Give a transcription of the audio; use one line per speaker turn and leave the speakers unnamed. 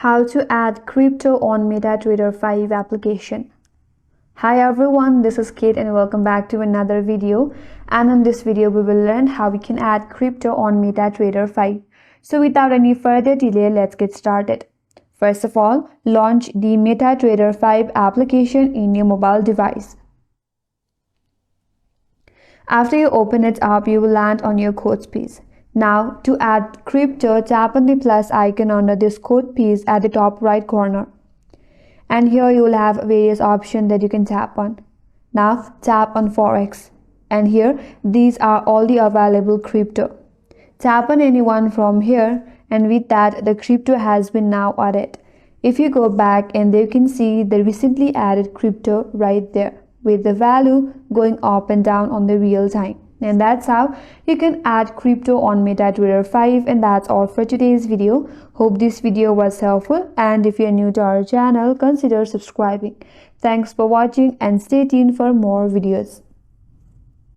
How to add crypto on MetaTrader 5 application. Hi everyone, this is Kate and welcome back to another video. And in this video we will learn how we can add crypto on MetaTrader 5. So without any further delay, let's get started. First of all, launch the MetaTrader 5 application in your mobile device. After you open it up, you will land on your codes page. Now, to add crypto, tap on the plus icon under this code piece at the top right corner. And here you will have various options that you can tap on. Now, tap on Forex. And here, these are all the available crypto. Tap on any one from here, and with that, the crypto has been now added. If you go back, and there you can see the recently added crypto right there, with the value going up and down on the real time. And that's how you can add crypto on MetaTrader 5. And that's all for today's video. Hope this video was helpful, and if you're new to our channel, consider subscribing. Thanks for watching and stay tuned for more videos.